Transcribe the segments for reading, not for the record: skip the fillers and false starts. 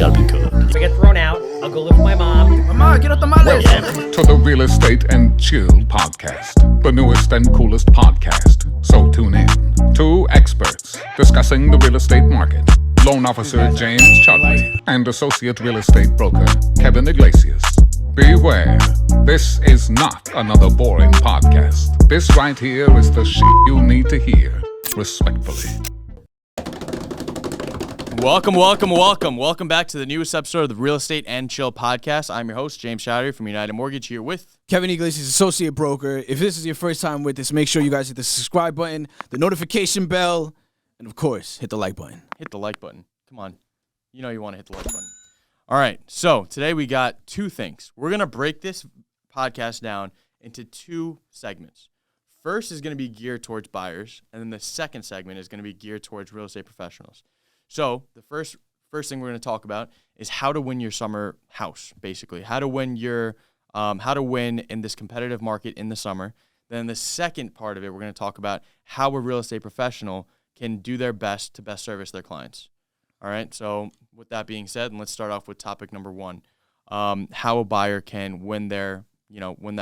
gotta be good. If I get thrown out, I'll go live with my mom. Mama, get off the mallet. To the Real Estate and Chill podcast, the newest and coolest podcast. So tune in. Two experts discussing the real estate market. Loan officer James Choudhury and associate real estate broker Kevin Iglesias. Beware, this is not another boring podcast. This right here is the shit you need to hear. Respectfully. Welcome back to the newest episode of the Real Estate and Chill podcast. I'm your host, James Choudhury from United Mortgage, here with Kevin Iglesias, associate broker. If this is your first time with us, make sure you guys hit the subscribe button, the notification bell, and of course, hit the like button. Hit the like button. Come on. You know you want to hit the like button. All right, so today we got two things. We're going to break this podcast down into two segments. First is going to be geared towards buyers, and then the second segment is going to be geared towards real estate professionals. So the first thing we're going to talk about is how to win your summer house, basically. How to win in this competitive market in the summer. Then the second part of it, we're going to talk about how a real estate professional can do their best to best service their clients. All right, so with that being said, let's start off with topic number one, how a buyer can win the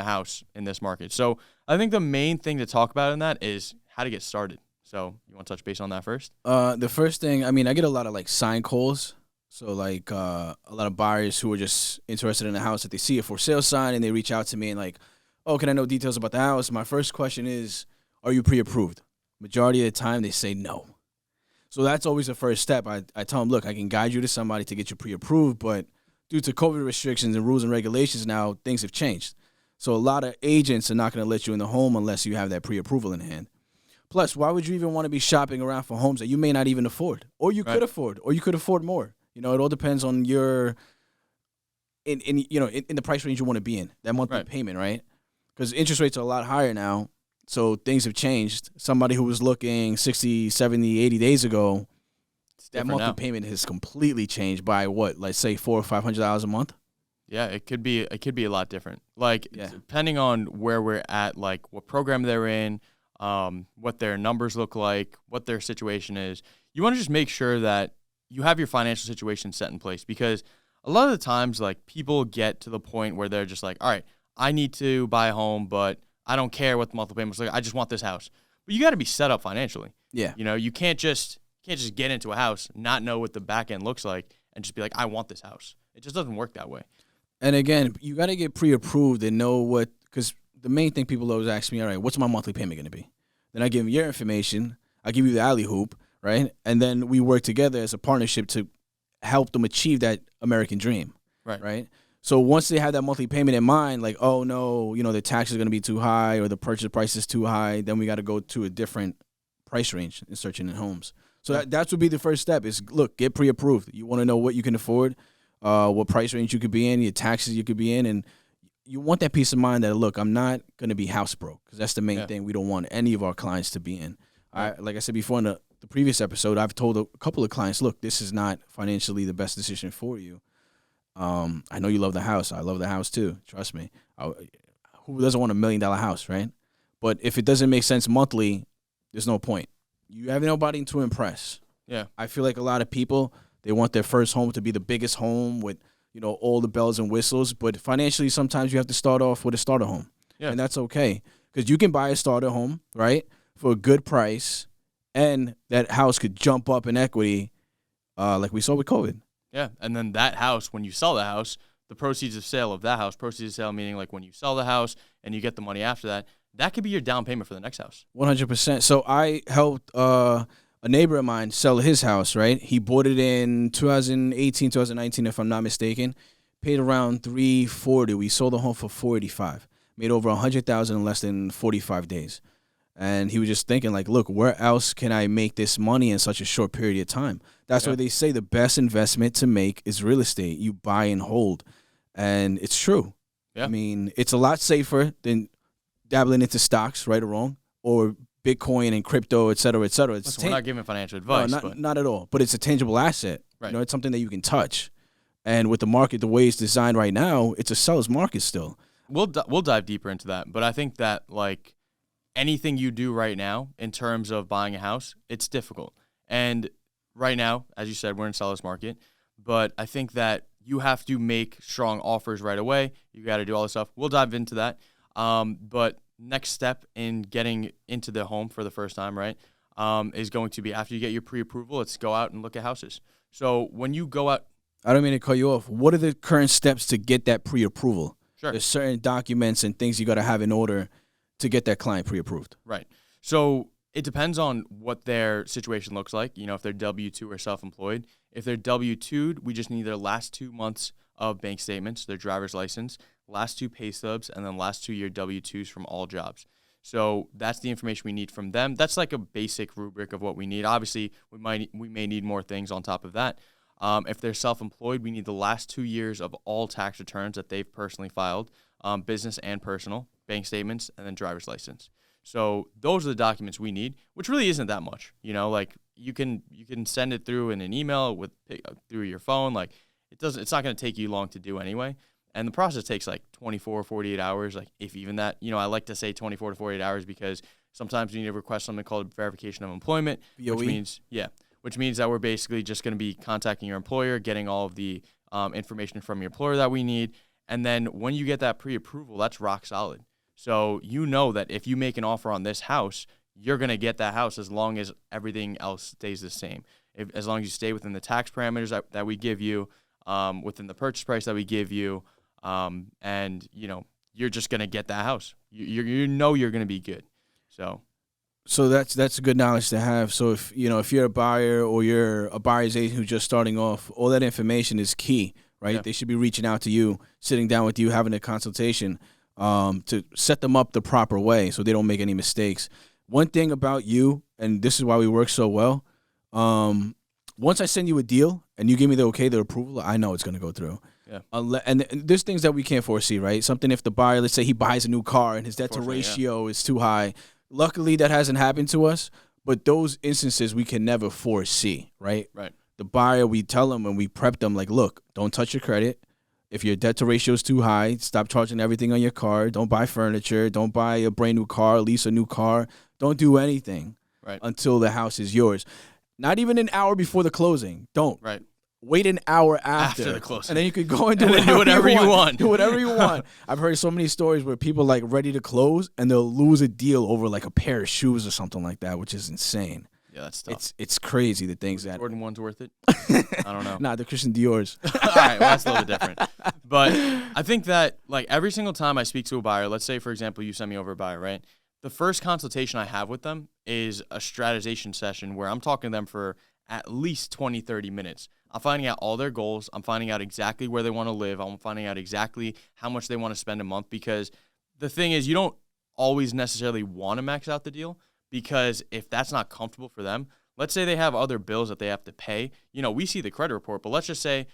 house in this market. So I think the main thing to talk about in that is how to get started. So you want to touch base on that first? The first thing, I get a lot of sign calls. So a lot of buyers who are just interested in a house that they see a for sale sign and they reach out to me and oh, can I know details about the house? My first question is, are you pre-approved? Majority of the time they say no. So that's always the first step. I tell them, look, I can guide you to somebody to get you pre-approved, but due to COVID restrictions and rules and regulations now, things have changed. So a lot of agents are not going to let you in the home unless you have that pre-approval in hand. Plus, why would you even want to be shopping around for homes that you may not even afford, or you could afford, or you could afford more? It all depends on your in the price range you want to be in, that monthly payment, right? Because interest rates are a lot higher now, so things have changed. Somebody who was looking 60, 70, 80 days ago, that monthly payment has completely changed by what, let's say $400 or $500 a month? Yeah, it could be a lot different. Depending on where we're at, what program they're in, what their numbers look like, what their situation is. You want to just make sure that you have your financial situation set in place, because a lot of the times, people get to the point where they're just all right, I need to buy a home, but I don't care what the monthly payment's like. I just want this house. But you got to be set up financially. Yeah. You can't just get into a house, not know what the back end looks like, and just be I want this house. It just doesn't work that way. And again, you got to get pre-approved and know what, because the main thing people always ask me, all right, what's my monthly payment going to be? Then I give them your information. I give you the alley hoop, right? And then we work together as a partnership to help them achieve that American dream, right? So once they have that monthly payment in mind, oh no, the tax is going to be too high or the purchase price is too high, then we got to go to a different price range in searching in homes. So that would be the first step is, look, get pre-approved. You want to know what you can afford, what price range you could be in, your taxes you could be in, and you want that peace of mind that, look, I'm not going to be house broke, because that's the main thing we don't want any of our clients to be in. Like I said before in the previous episode, I've told a couple of clients, look, this is not financially the best decision for you. I know you love the house. I love the house too. Trust me. Who doesn't want $1 million house, right? But if it doesn't make sense monthly, there's no point. You have nobody to impress. Yeah. I feel like a lot of people, they want their first home to be the biggest home with all the bells and whistles, but financially, sometimes you have to start off with a starter home, and that's okay, because you can buy a starter home, right, for a good price, and that house could jump up in equity, like we saw with COVID. Yeah, and then that house, when you sell the house, the proceeds of sale of that house, proceeds of sale meaning when you sell the house and you get the money after that, that could be your down payment for the next house. 100%. So I helped a neighbor of mine sell his house, right? He bought it in 2018, 2019, if I'm not mistaken. Paid around $340. We sold the home for $485. Made over $100,000 in less than 45 days. And he was just thinking, look, where else can I make this money in such a short period of time? That's why they say the best investment to make is real estate. You buy and hold. And it's true. Yeah. It's a lot safer than dabbling into stocks, right or wrong, or Bitcoin and crypto, et cetera, et cetera. We're not giving financial advice. No, not at all. But it's a tangible asset. Right. It's something that you can touch. And with the market the way it's designed right now, it's a seller's market still. We'll dive deeper into that. But I think that, anything you do right now in terms of buying a house, it's difficult. And right now, as you said, we're in seller's market. but I think that you have to make strong offers right away. You got to do all this stuff. We'll dive into that. But next step in getting into the home for the first time, right, is going to be after you get your pre-approval, let's go out and look at houses. So when you go out, I don't mean to cut you off. What are the current steps to get that pre-approval? Sure. There's certain documents and things you got to have in order to get that client pre-approved. Right. So it depends on what their situation looks like. You know, if they're W-2 or self-employed. If they're W-2'd, we just need their last 2 months of bank statements, their driver's license, last 2 pay stubs, and then last 2 year W-2s from all jobs. So that's the information we need from them. That's like a basic rubric of what we need. Obviously, we may need more things on top of that. If they're self-employed, we need the last 2 years of all tax returns that they've personally filed, business and personal, bank statements, and then driver's license. So those are the documents we need, which really isn't that much. You know, like you can send it through in an email through your phone. Like it's not going to take you long to do anyway. And the process takes like 24 or 48 hours, like if even that. You know, I like to say 24 to 48 hours because sometimes you need to request something called verification of employment, VOE? which means that we're basically just going to be contacting your employer, getting all of the information from your employer that we need. And then when you get that pre-approval, that's rock solid. So you know that if you make an offer on this house, you're going to get that house as long as everything else stays the same. As long as you stay within the tax parameters that we give you, within the purchase price that we give you, and, you know, you're just going to get that house. You know you're going to be good. So that's good knowledge to have. So if you're a buyer or you're a buyer's agent who's just starting off, all that information is key, right? Yeah. They should be reaching out to you, sitting down with you, having a consultation to set them up the proper way so they don't make any mistakes. One thing about you, and this is why we work so well, once I send you a deal and you give me the approval, I know it's going to go through. Yeah. And there's things that we can't foresee, right? Something if the buyer, let's say he buys a new car and his debt to ratio is too high. Luckily, that hasn't happened to us, but those instances we can never foresee, right? Right. The buyer, we tell them and we prep them like, look, don't touch your credit. If your debt to ratio is too high, stop charging everything on your car. Don't buy furniture. Don't buy a brand new car, lease a new car. Don't do anything until the house is yours. Not even an hour before the closing. Don't. Right. Wait an hour after the closing. And then you could go and do whatever you want. Do whatever you want. I've heard so many stories where people like ready to close and they'll lose a deal over like a pair of shoes or something like that, which is insane. Yeah, that's tough. It's crazy the things that Jordan one's worth it. I don't know. Nah, the Christian Dior's. All right, well, that's a little bit different. But I think that like every single time I speak to a buyer, let's say, for example, you send me over a buyer, right? The first consultation I have with them is a strategization session where I'm talking to them for at least 20, 30 minutes. I'm finding out all their goals. I'm finding out exactly where they want to live. I'm finding out exactly how much they want to spend a month because the thing is you don't always necessarily want to max out the deal because if that's not comfortable for them, let's say they have other bills that they have to pay. You know, we see the credit report, but let's just say,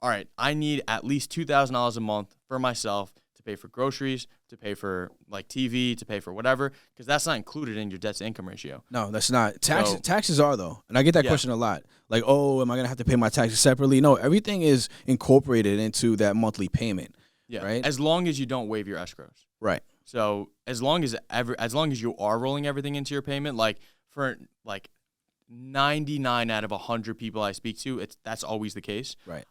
all right, I need at least $2,000 a month for myself to pay for groceries, to pay for like TV, to pay for whatever, because that's not included in your debt to income ratio. No, that's not. Taxes are though. And I get that question a lot. Like, oh, am I going to have to pay my taxes separately? No, everything is incorporated into that monthly payment. Yeah. Right. As long as you don't waive your escrows. Right. So as long as you are rolling everything into your payment, like for like 99 out of 100 people I speak to, that's always the case. Right.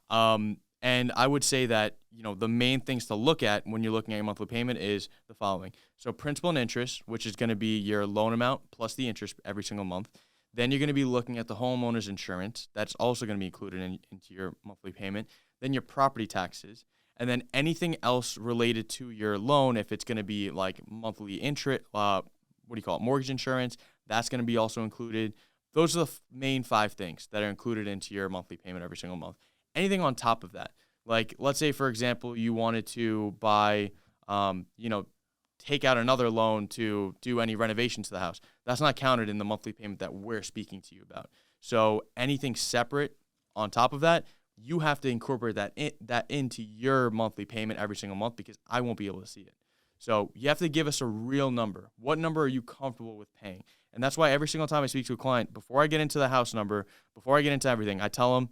And I would say that, you know, the main things to look at when you're looking at your monthly payment is the following. So principal and interest, which is going to be your loan amount plus the interest every single month. Then you're going to be looking at the homeowner's insurance. That's also going to be included into your monthly payment. Then your property taxes. And then anything else related to your loan, if it's going to be like monthly interest, mortgage insurance, that's going to be also included. Those are the main 5 things that are included into your monthly payment every single month. Anything on top of that, like let's say, for example, you wanted to buy, take out another loan to do any renovations to the house. That's not counted in the monthly payment that we're speaking to you about. So anything separate on top of that, you have to incorporate that into your monthly payment every single month because I won't be able to see it. So you have to give us a real number. What number are you comfortable with paying? And that's why every single time I speak to a client, before I get into the house number, before I get into everything, I tell them,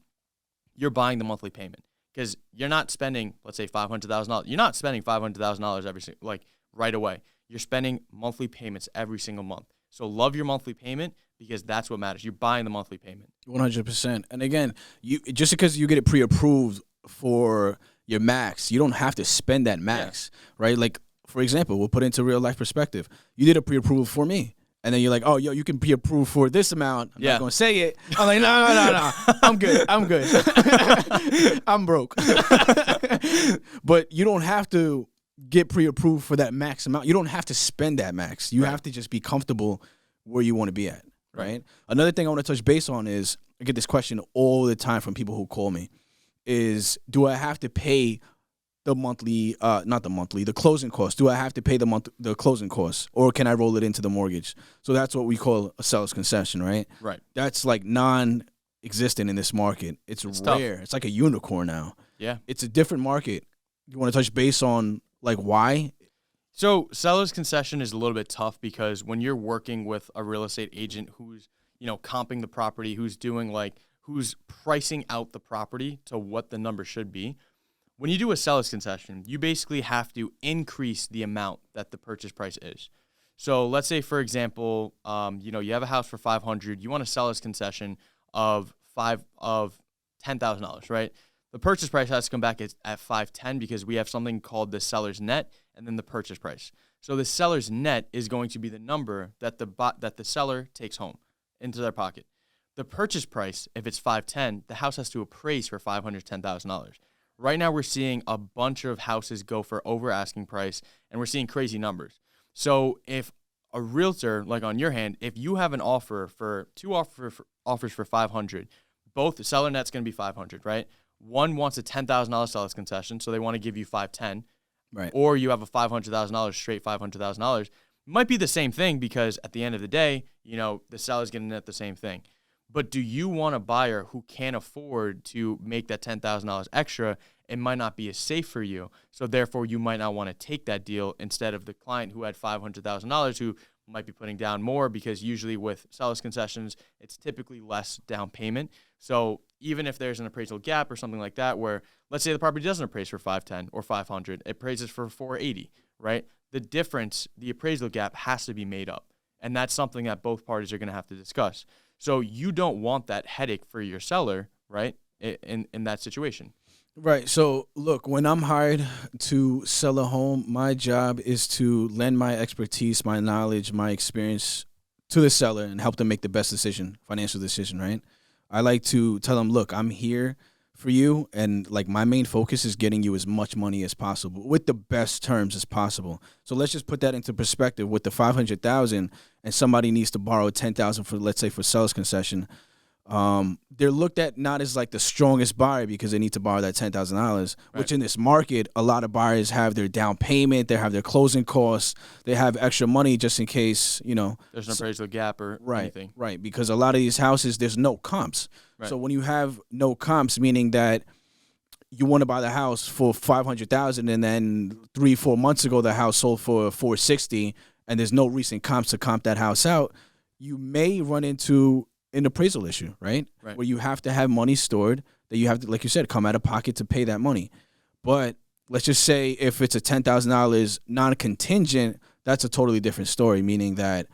you're buying the monthly payment because you're not spending, let's say, $500,000. You're not spending $500,000 right away. You're spending monthly payments every single month. So love your monthly payment because that's what matters. You're buying the monthly payment. 100%. And again, you just because you get it pre-approved for your max, you don't have to spend that max, right? Like, for example, we'll put it into real life perspective. You did a pre-approval for me. And then you're like, oh, yo, you can pre-approve for this amount. I'm not going to say it. I'm like, no. I'm good. I'm broke. But you don't have to get pre-approved for that max amount. You don't have to spend that max. You have to just be comfortable where you want to be at, right? Another thing I want to touch base on is, I get this question all the time from people who call me, is do I have to pay the monthly, the closing costs? Do I have to pay the closing costs, or can I roll it into the mortgage? So that's what we call a seller's concession, right? Right. That's like non-existent in this market. It's rare. Tough. It's like a unicorn now. Yeah. It's a different market. You want to touch base on like why? So seller's concession is a little bit tough because when you're working with a real estate agent who's, comping the property, who's pricing out the property to what the number should be. When you do a seller's concession, you basically have to increase the amount that the purchase price is. So let's say, for example, you have a house for $500. You want a seller's concession of $10,000, right? The purchase price has to come back at $510 because we have something called the seller's net and then the purchase price. So the seller's net is going to be the number that the seller takes home into their pocket. The purchase price, if it's $510, the house has to appraise for $510,000. Right now, we're seeing a bunch of houses go for over asking price, and we're seeing crazy numbers. So if a realtor, like on your hand, if you have an offer for offers for $500, both the seller net's going to be $500, right? One wants a $10,000 seller's concession, so they want to give you $510, right? Or you have a $500,000 straight $500,000. It might be the same thing because at the end of the day, the seller's getting net the same thing. But do you want a buyer who can't afford to make that $10,000 extra? It might not be as safe for you. So therefore, you might not want to take that deal instead of the client who had $500,000 who might be putting down more, because usually with seller's concessions, it's typically less down payment. So even if there's an appraisal gap or something like that, where let's say the property doesn't appraise for $510 or $500, it appraises for $480, right? The difference, the appraisal gap has to be made up. And that's something that both parties are going to have to discuss. So you don't want that headache for your seller, right, in that situation. Right. So, look, when I'm hired to sell a home, my job is to lend my expertise, my knowledge, my experience to the seller and help them make the best decision, financial decision, right? I like to tell them, look, I'm here for you, and like my main focus is getting you as much money as possible with the best terms as possible. So let's just put that into perspective. With the $500,000 and somebody needs to borrow $10,000 for, let's say, for seller's concession, they're looked at not as like the strongest buyer because they need to borrow that $10,000, which in this market, a lot of buyers have their down payment, they have their closing costs, they have extra money just in case, there's an appraisal gap or anything. Right, because a lot of these houses, there's no comps. Right. So when you have no comps, meaning that you want to buy the house for $500,000 and then 3-4 months ago the house sold for $460 and there's no recent comps to comp that house out, you may run into an appraisal issue, right? Where you have to have money stored that you have to, like you said, come out of pocket to pay that money. But let's just say if it's a $10,000 non-contingent, that's a totally different story, meaning that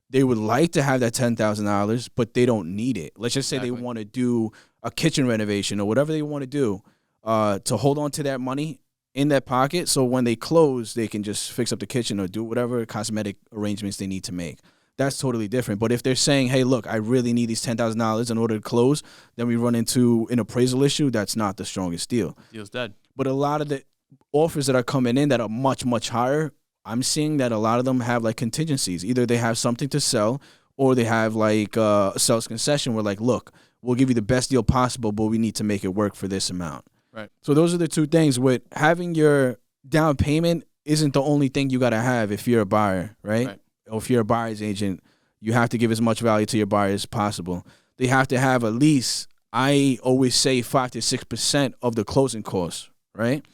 they would like to have that $10,000, but they don't need it. Let's just say they want to do a kitchen renovation or whatever they want to do to hold on to that money in that pocket, so when they close, they can just fix up the kitchen or do whatever cosmetic arrangements they need to make. That's totally different. But if they're saying, hey, look, I really need these $10,000 in order to close, then we run into an appraisal issue. That's not the strongest deal. Deal's dead. But a lot of the offers that are coming in that are much, much higher, I'm seeing that a lot of them have like contingencies. Either they have something to sell or they have like a sales concession where like, look, we'll give you the best deal possible, but we need to make it work for this amount. Right. So those are the two things. With having your down payment isn't the only thing you got to have if you're a buyer, right? Or if you're a buyer's agent, you have to give as much value to your buyer as possible. They have to have at least, I always say, 5 to 6% of the closing costs, right?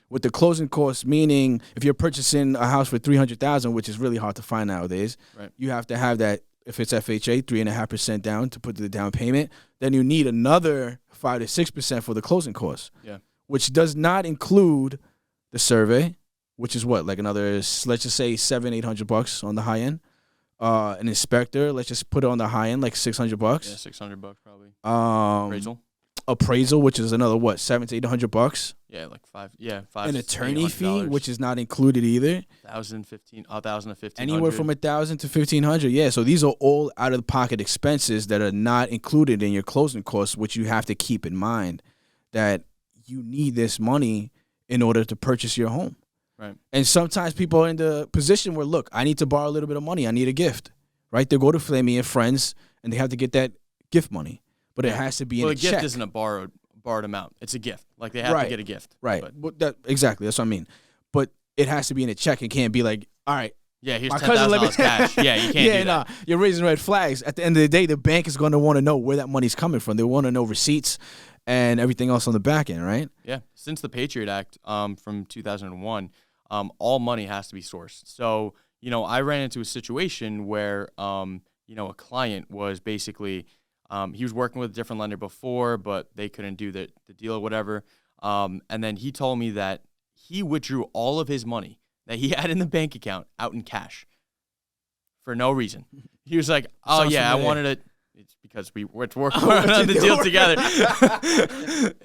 With the closing costs, meaning if you're purchasing a house for $300,000, which is really hard to find nowadays, you have to have that. If it's FHA, 3.5% down to put the down payment. Then you need another 5 to 6% for the closing costs, which does not include the survey, which is what, like another, let's just say $700-800 on the high end. an inspector. Let's just put it on the high end, like $600. Yeah, $600 probably. Appraisal, which is another what, $700 to $800. Yeah, like five. An attorney fee, which is not included either. $1,000 to $1,500. Anywhere from $1,000 to $1,500. Yeah, so these are all out of the pocket expenses that are not included in your closing costs, which you have to keep in mind that you need this money in order to purchase your home. Right. And sometimes people are in the position where, look, I need to borrow a little bit of money. I need a gift, right? They go to Flamey and Friends, and they have to get that gift money. But it has to be in a check. Well, a gift isn't a borrowed amount. It's a gift. Like, they have to get a gift. Right. Exactly. That's what I mean. But it has to be in a check. It can't be like, all right. Yeah, here's $10,000 cash. Yeah, you can't do that. You're raising red flags. At the end of the day, the bank is going to want to know where that money's coming from. They want to know receipts and everything else on the back end, right? Yeah. Since the Patriot Act from 2001, all money has to be sourced. So, I ran into a situation where, a client was basically, he was working with a different lender before, but they couldn't do the deal or whatever. And then he told me that he withdrew all of his money that he had in the bank account out in cash for no reason. He was like, oh, yeah, I wanted it. It's because we're working on the deal together.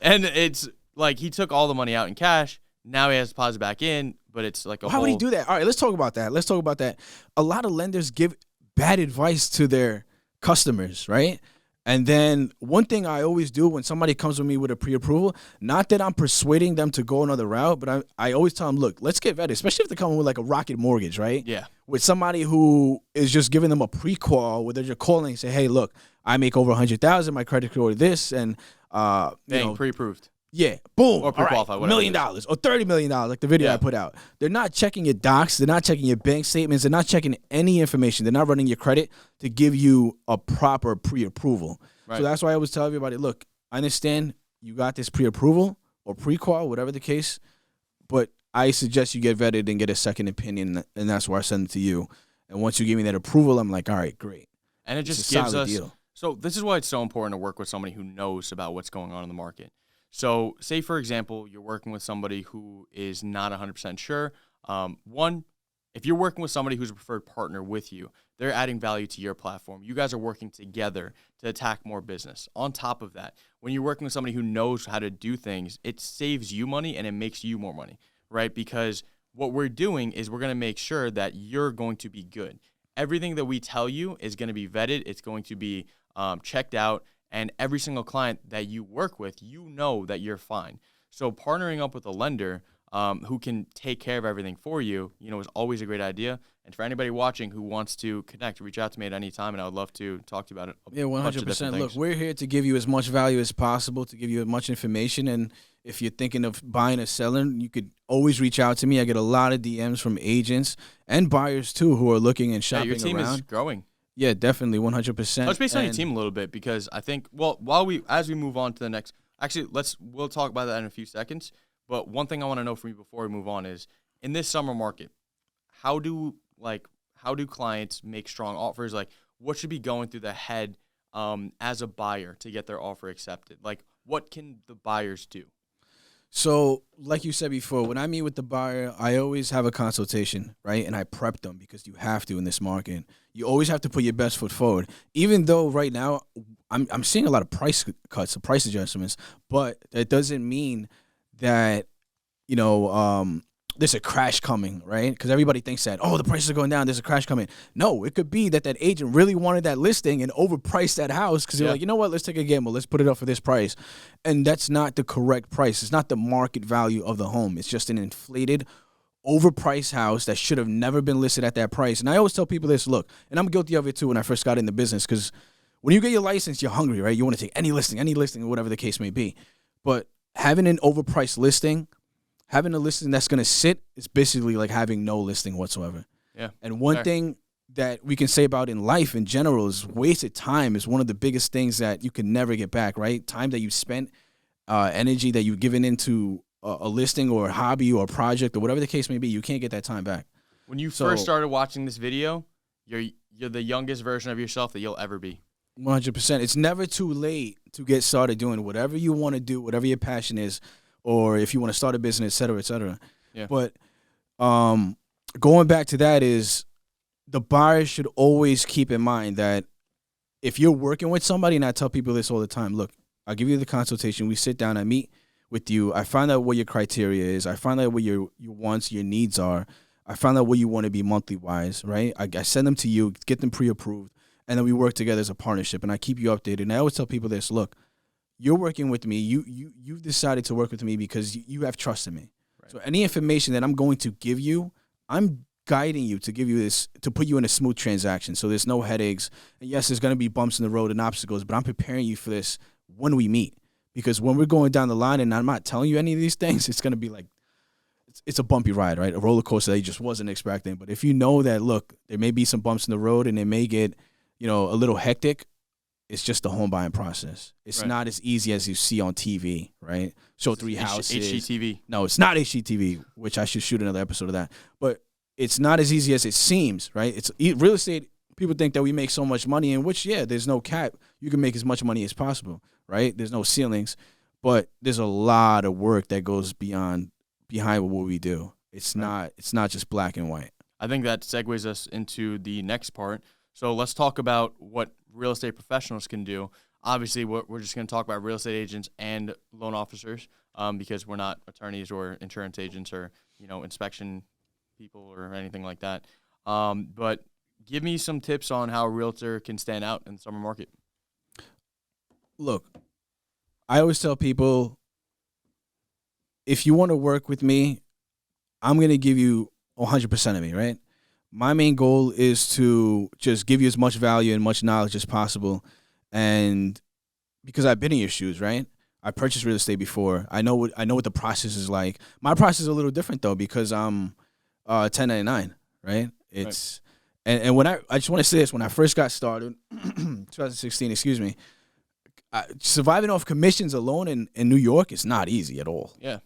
And it's like he took all the money out in cash. Now he has to deposit back in, but it's like How would he do that? All right, let's talk about that. A lot of lenders give bad advice to their customers, right? And then one thing I always do when somebody comes with me with a pre-approval, not that I'm persuading them to go another route, but I always tell them, look, let's get vetted, especially if they're coming with like a Rocket Mortgage, right? Yeah. With somebody who is just giving them a pre-qual where they're just calling and say, hey, look, I make over $100,000, my credit score is this, and pre-approved. Yeah, boom. Or pre-qualified, $1 million or $30 million, like the video I put out. They're not checking your docs. They're not checking your bank statements. They're not checking any information. They're not running your credit to give you a proper pre-approval. Right. So that's why I always tell everybody, look, I understand you got this pre-approval or pre-qual, whatever the case, but I suggest you get vetted and get a second opinion, and that's where I send it to you. And once you give me that approval, I'm like, all right, great. And it just gives us deal. So this is why it's so important to work with somebody who knows about what's going on in the market. So say, for example, you're working with somebody who is not 100% sure. One, if you're working with somebody who's a preferred partner with you, they're adding value to your platform. You guys are working together to attack more business. On top of that, when you're working with somebody who knows how to do things, it saves you money and it makes you more money, right? Because what we're doing is we're going to make sure that you're going to be good. Everything that we tell you is going to be vetted. It's going to be checked out. And every single client that you work with, you know that you're fine. So partnering up with a lender who can take care of everything for you, is always a great idea. And for anybody watching who wants to connect, reach out to me at any time, and I would love to talk to you about it. Yeah, 100%. Look, we're here to give you as much value as possible, to give you as much information. And if you're thinking of buying or selling, you could always reach out to me. I get a lot of DMs from agents and buyers, too, who are looking and shopping around. Your team is growing. Yeah, definitely, 100%. Let's base on your team a little bit because I think, as we move on to the next, actually, we'll talk about that in a few seconds. But one thing I want to know from you before we move on is, in this summer market, how do clients make strong offers? Like, what should be going through the head as a buyer to get their offer accepted? Like, what can the buyers do? So, like you said before, when I meet with the buyer, I always have a consultation, right? And I prep them because you have to in this market. You always have to put your best foot forward. Even though right now I'm seeing a lot of price cuts, price adjustments, but that doesn't mean that, there's a crash coming, right? Because everybody thinks that, the prices are going down, there's a crash coming. No, it could be that agent really wanted that listing and overpriced that house because they're like, you know what, let's take a gamble. Let's put it up for this price. And that's not the correct price. It's not the market value of the home. It's just an inflated, overpriced house that should have never been listed at that price. And I always tell people this, look, and I'm guilty of it too when I first got in the business because when you get your license, you're hungry, right? You want to take any listing, or whatever the case may be. But having an overpriced listing, having a listing that's going to sit is basically like having no listing whatsoever. Yeah. And one thing that we can say about in life in general is wasted time is one of the biggest things that you can never get back, right? Time that you spent, energy that you've given into a listing or a hobby or a project or whatever the case may be, you can't get that time back. When you first started watching this video, you're the youngest version of yourself that you'll ever be. 100%. It's never too late to get started doing whatever you want to do, whatever your passion is, or if you want to start a business, et cetera, et cetera. Yeah. But going back to that is the buyer should always keep in mind that if you're working with somebody, and I tell people this all the time, look, I'll give you the consultation. We sit down, I meet with you. I find out what your criteria is. I find out what your wants, your needs are. I find out what you want to be monthly wise, right? I send them to you, get them pre-approved, and then we work together as a partnership. And I keep you updated. And I always tell people this: look, you're working with me. You've decided to work with me because you have trust in me. Right. So any information that I'm going to give you, I'm guiding you to give you this, to put you in a smooth transaction. So there's no headaches. And yes, there's going to be bumps in the road and obstacles, but I'm preparing you for this when we meet. Because when we're going down the line and I'm not telling you any of these things, it's going to be like, it's a bumpy ride, right? A roller coaster that you just wasn't expecting. But if you know that, look, there may be some bumps in the road and it may get, a little hectic, it's just the home buying process. It's not as easy as you see on TV, right? Show 3 houses. HGTV. No, it's not HGTV, which I should shoot another episode of that. But it's not as easy as it seems, right? It's real estate. People think that we make so much money, in which, there's no cap. You can make as much money as possible, right? There's no ceilings. But there's a lot of work that goes behind what we do. It's not just black and white. I think that segues us into the next part. So let's talk about what real estate professionals can do. Obviously, we're just going to talk about real estate agents and loan officers because we're not attorneys or insurance agents or, inspection people or anything like that. But give me some tips on how a realtor can stand out in the summer market. Look, I always tell people, if you want to work with me, I'm going to give you 100% of me, right? My main goal is to just give you as much value and much knowledge as possible. And because I've been in your shoes, right? I purchased real estate before. I know what the process is like. My process is a little different though, because I'm 1099, right? It's right. And when I just want to say this, when I first got started, 2016, excuse me, surviving off commissions alone in New York is not easy at all. Yeah.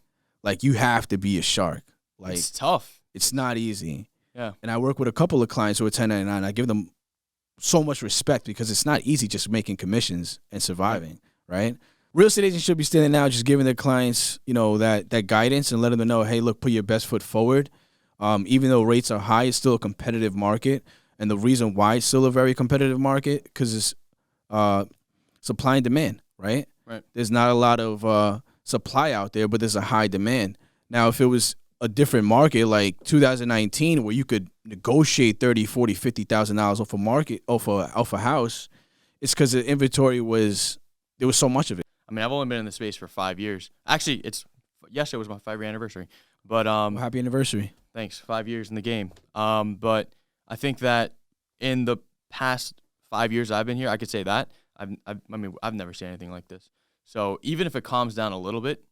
Like, you have to be a shark. Like, it's tough. It's not easy. Yeah. And I work with a couple of clients who are 1099. I give them so much respect because it's not easy just making commissions and surviving, right? Real estate agents should be standing out, just giving their clients, that guidance and letting them know, hey, look, put your best foot forward. Even though rates are high, it's still a competitive market. And the reason why it's still a very competitive market, because it's supply and demand, right? Right. There's not a lot of supply out there, but there's a high demand. Now, if it was a different market like 2019 where you could negotiate $30,000, $40,000, $50,000 off a house, it's because the inventory there was so much of it. I mean, I've only been in the space for 5 years. Actually, yesterday was my 5-year anniversary. But happy anniversary. Thanks. 5 years in the game. But I think that in the past 5 years I've been here, I could say that I've never seen anything like this. So even if it calms down a little bit,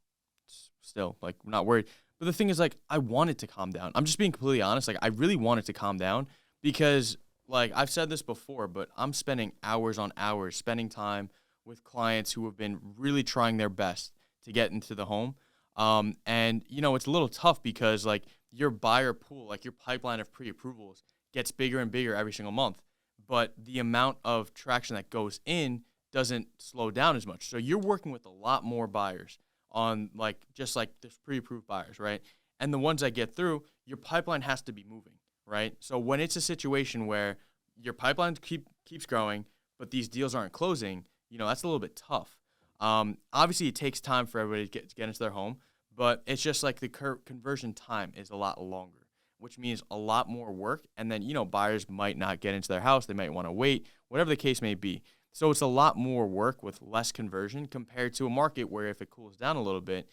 still, like, we're not worried. But the thing is, like, I want it to calm down. I'm just being completely honest. Like, I really want it to calm down because, like, I've said this before, but I'm spending hours on hours spending time with clients who have been really trying their best to get into the home. And, it's a little tough because, like, your buyer pool, like, your pipeline of pre-approvals gets bigger and bigger every single month. But the amount of traction that goes in doesn't slow down as much. So you're working with a lot more buyers on, like, just like this pre-approved buyers, right? And the ones that get through, your pipeline has to be moving, right? So when it's a situation where your pipeline keeps growing, but these deals aren't closing, that's a little bit tough. Obviously, it takes time for everybody to get into their home, but it's just like the conversion time is a lot longer, which means a lot more work. And then, buyers might not get into their house. They might want to wait, whatever the case may be. So it's a lot more work with less conversion compared to a market where if it cools down a little bit,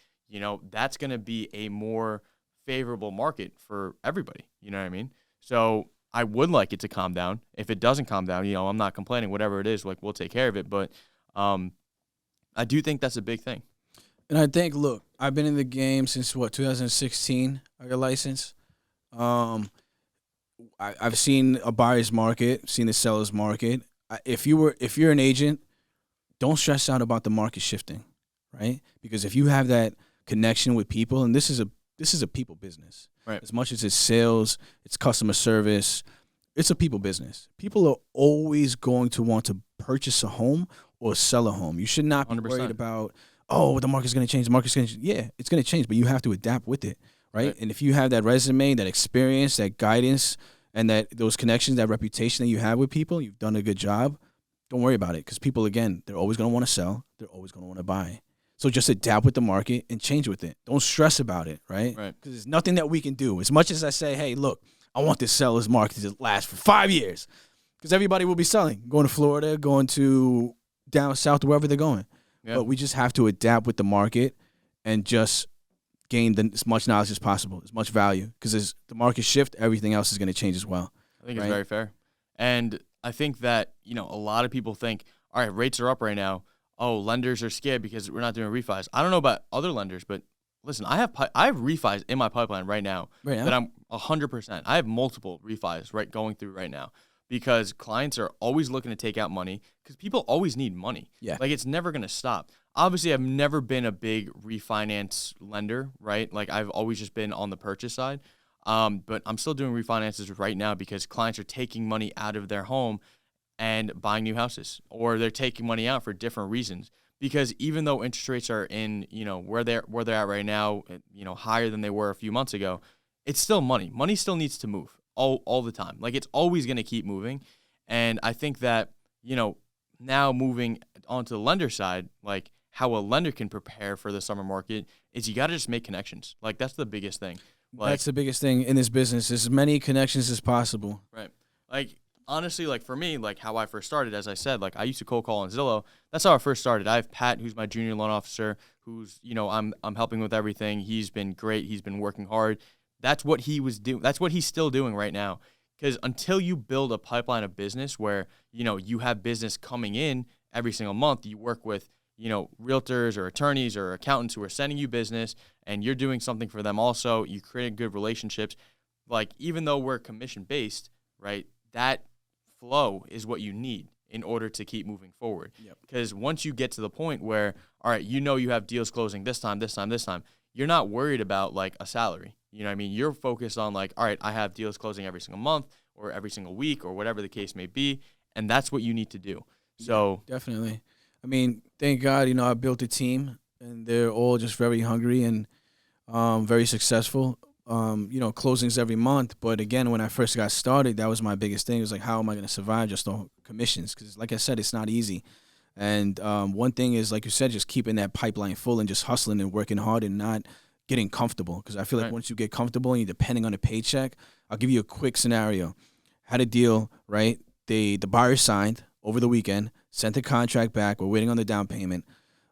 that's going to be a more favorable market for everybody. You know what I mean? So I would like it to calm down. If it doesn't calm down, I'm not complaining. Whatever it is, like, we'll take care of it. But I do think that's a big thing. And I think, look, I've been in the game since 2016. I got licensed. I've seen a buyer's market, seen a seller's market. If you're an agent, don't stress out about the market shifting, right? Because if you have that connection with people, and this is a people business, right? As much as it's sales, it's customer service, it's a people business. People are always going to want to purchase a home or sell a home. You should not be 100%. worried about, the market's going to change. The market's going to change. Yeah, it's going to change, but you have to adapt with it, right? And if you have that resume, that experience, that guidance, and that those connections, that reputation that you have with people, you've done a good job. Don't worry about it, because people, again, they're always going to want to sell. They're always going to want to buy. So just adapt with the market and change with it. Don't stress about it, right? Right. Because there's nothing that we can do. As much as I say, hey, look, I want this seller's market to last for 5 years, because everybody will be selling, going to Florida, going to down south, wherever they're going. Yeah. But we just have to adapt with the market and just gain as much knowledge as possible, as much value, because as the market shift, everything else is going to change as well. I think it's very fair. And I think that, a lot of people think, all right, rates are up right now. Oh, lenders are scared because we're not doing refis. I don't know about other lenders, but listen, I have refis in my pipeline right now that I'm 100%. I have multiple refis going through right now, because clients are always looking to take out money, because people always need money. Yeah. Like, it's never going to stop. Obviously, I've never been a big refinance lender, right? Like, I've always just been on the purchase side. But I'm still doing refinances right now because clients are taking money out of their home and buying new houses, or they're taking money out for different reasons. Because even though interest rates are in, where they're at right now, higher than they were a few months ago, it's still money. Money still needs to move all the time. Like, it's always going to keep moving. And I think that, now moving onto the lender side, like, how a lender can prepare for the summer market is you got to just make connections. Like, that's the biggest thing. Like, that's the biggest thing in this business, as many connections as possible. Right. Like, honestly, like, for me, like, how I first started, as I said, like, I used to cold call on Zillow. That's how I first started. I have Pat, who's my junior loan officer, who's, I'm helping with everything. He's been great. He's been working hard. That's what he was doing. That's what he's still doing right now. Because until you build a pipeline of business where, you have business coming in every single month, you work with, realtors or attorneys or accountants who are sending you business, and you're doing something for them also, you create good relationships. Like, even though we're commission-based, right, that flow is what you need in order to keep moving forward. Because once you get to the point where, all right, you have deals closing this time, you're not worried about, like, a salary. You know what I mean? You're focused on, like, all right, I have deals closing every single month or every single week or whatever the case may be, and that's what you need to do. So definitely. I mean, thank God, I built a team, and they're all just very hungry and very successful. Closings every month. But again, when I first got started, that was my biggest thing. It was like, how am I going to survive just on commissions? Because like I said, it's not easy. And one thing is, like you said, just keeping that pipeline full and just hustling and working hard and not getting comfortable. Because I feel like once you get comfortable and you're depending on a paycheck, I'll give you a quick scenario. Had a deal, right? The buyer signed over the weekend, sent the contract back. We're waiting on the down payment.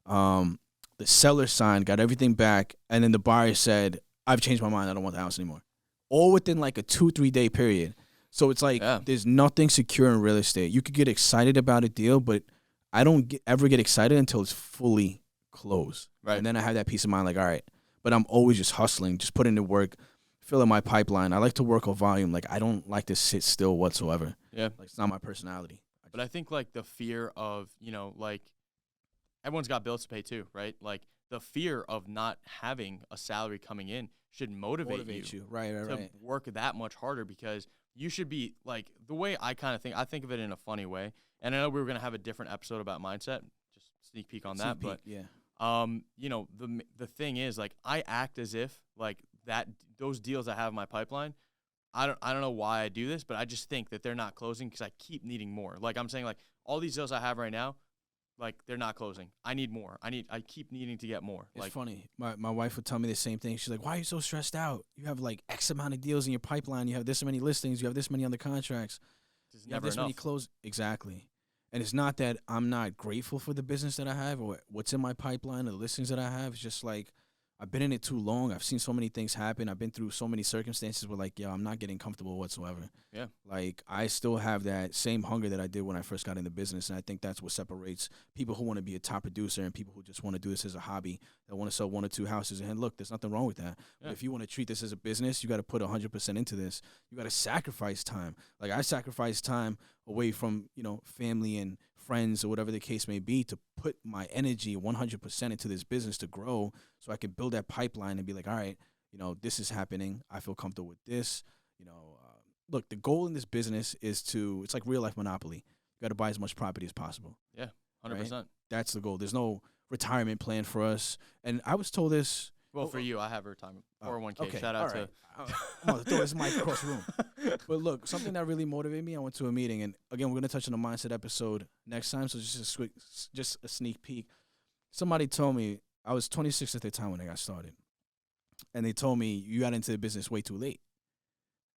The seller signed, got everything back, and then the buyer said, I've changed my mind. I don't want the house anymore. All within like a 2-3 day period. So it's like there's nothing secure in real estate. You could get excited about a deal, but I don't ever get excited until it's fully closed. Right. And then I have that peace of mind, like, all right. But I'm always just hustling, just putting in work, filling my pipeline. I like to work on volume. Like, I don't like to sit still whatsoever. Yeah. Like, it's not my personality. But I think, like, the fear of, like, everyone's got bills to pay too, right? Like, the fear of not having a salary coming in should motivate you right, to work that much harder, because you should be, like, the way I kind of think, I think of it in a funny way. And I know we were going to have a different episode about mindset, just sneak peek on that. But, the thing is, like, I act as if, like, those deals I have in my pipeline, I don't know why I do this, but I just think that they're not closing because I keep needing more. Like, I'm saying, like, all these deals I have right now, like, they're not closing. I need more. I keep needing to get more. It's like, funny. My wife would tell me the same thing. She's like, why are you so stressed out? You have, like, X amount of deals in your pipeline. You have this many listings. You have this many under contracts. It's you never have this enough. many close. Exactly. And it's not that I'm not grateful for the business that I have or what's in my pipeline or the listings that I have. It's just like, I've been in it too long. I've seen so many things happen. I've been through so many circumstances where, like, yo, I'm not getting comfortable whatsoever. Yeah. Like, I still have that same hunger that I did when I first got into business, and I think that's what separates people who want to be a top producer and people who just want to do this as a hobby, that want to sell 1 or 2 houses. And look, there's nothing wrong with that. Yeah. But if you want to treat this as a business, you got to put 100% into this. You got to sacrifice time. Like, I sacrifice time away from, family and friends or whatever the case may be to put my energy 100% into this business to grow, so I can build that pipeline and be like, all right, this is happening. I feel comfortable with this. Look, the goal in this business is it's like real life Monopoly. You got to buy as much property as possible. Yeah, 100%. Right? That's the goal. There's no retirement plan for us. And I was told this, Well, for you, I have her time 401k. Okay, Shout out all right. to. I'm going to throw this mic across the room. But look, something that really motivated me, I went to a meeting, and again, we're going to touch on the mindset episode next time, so just a sneak peek. Somebody told me, I was 26 at the time when I got started, and they told me, you got into the business way too late.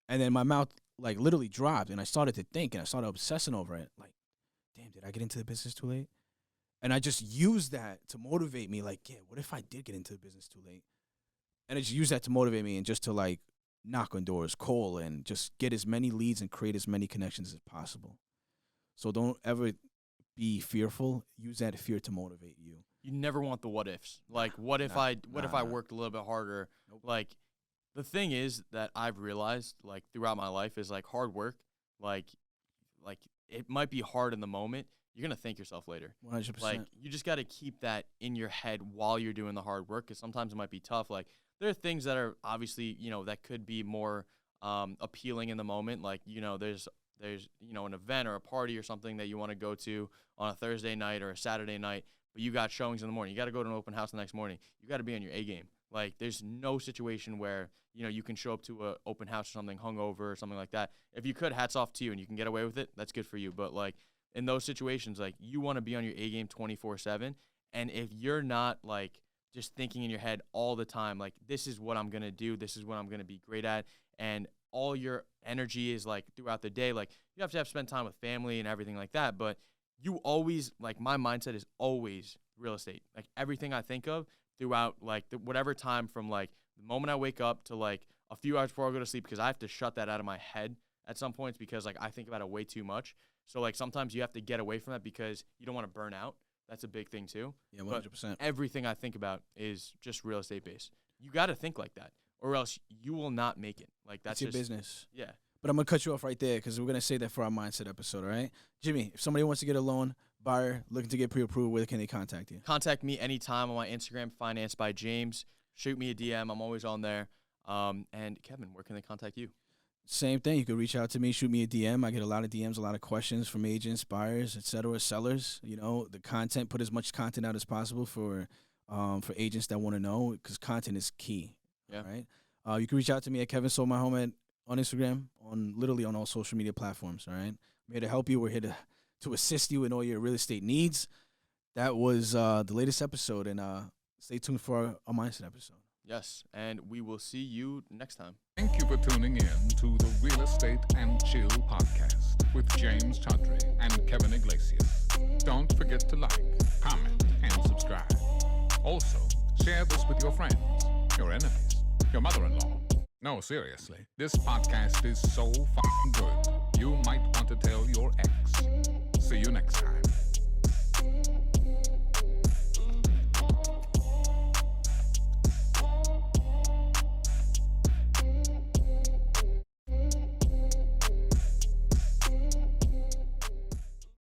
And then my mouth, like, literally dropped, and I started to think, and I started obsessing over it, like, damn, did I get into the business too late? And I just used that to motivate me, like, yeah, what if I did get into the business too late? And I just used that to motivate me and just to, like, knock on doors, call, and just get as many leads and create as many connections as possible. So don't ever be fearful. Use that fear to motivate you. You never want the what ifs. Like, what if I worked a little bit harder? Nope. Like, the thing is that I've realized, like, throughout my life is, like, hard work, like it might be hard in the moment. You're going to thank yourself later. 100%. Like, you just got to keep that in your head while you're doing the hard work, because sometimes it might be tough. Like, there are things that are obviously, that could be more appealing in the moment. Like, there's an event or a party or something that you want to go to on a Thursday night or a Saturday night, but you got showings in the morning. You got to go to an open house the next morning. You got to be on your A game. Like, there's no situation where, you can show up to an open house or something hungover or something like that. If you could, hats off to you and you can get away with it, that's good for you. But, like, in those situations, like, you want to be on your A game 24/7. And if you're not, like, just thinking in your head all the time, like, this is what I'm going to do, this is what I'm going to be great at, and all your energy is, like, throughout the day, like, you have to spend time with family and everything like that, but you always, like, my mindset is always real estate. Like, everything I think of throughout, like, whatever time from, like, the moment I wake up to, like, a few hours before I go to sleep, because I have to shut that out of my head at some points because, like, I think about it way too much. So, like, sometimes you have to get away from that because you don't want to burn out. That's a big thing too. Yeah, 100%. But everything I think about is just real estate based. You got to think like that, or else you will not make it. Like, that's your just business. Yeah. But I'm going to cut you off right there because we're going to say that for our mindset episode, all right? Jimmy, if somebody wants to get a loan, buyer, looking to get pre-approved, where can they contact you? Contact me anytime on my Instagram, Finance by James. Shoot me a DM. I'm always on there. And Kevin, where can they contact you? Same thing. You could reach out to me, shoot me a DM. I get a lot of DMs, a lot of questions from agents, buyers, etc., sellers. The content, put as much content out as possible for agents that want to know, because content is key. Yeah. All right. You can reach out to me at Kevin Sold My Home on Instagram, literally on all social media platforms. All right. I'm here to help you. We're here to assist you in all your real estate needs. That was the latest episode, and stay tuned for our mindset episode. Yes, and we will see you next time. Thank you for tuning in to the Real Estate and Chill podcast with James Choudhury and Kevin Iglesias. Don't forget to like, comment, and subscribe. Also, share this with your friends, your enemies, your mother-in-law. No, seriously, this podcast is so fucking good, you might want to tell your ex. See you next time.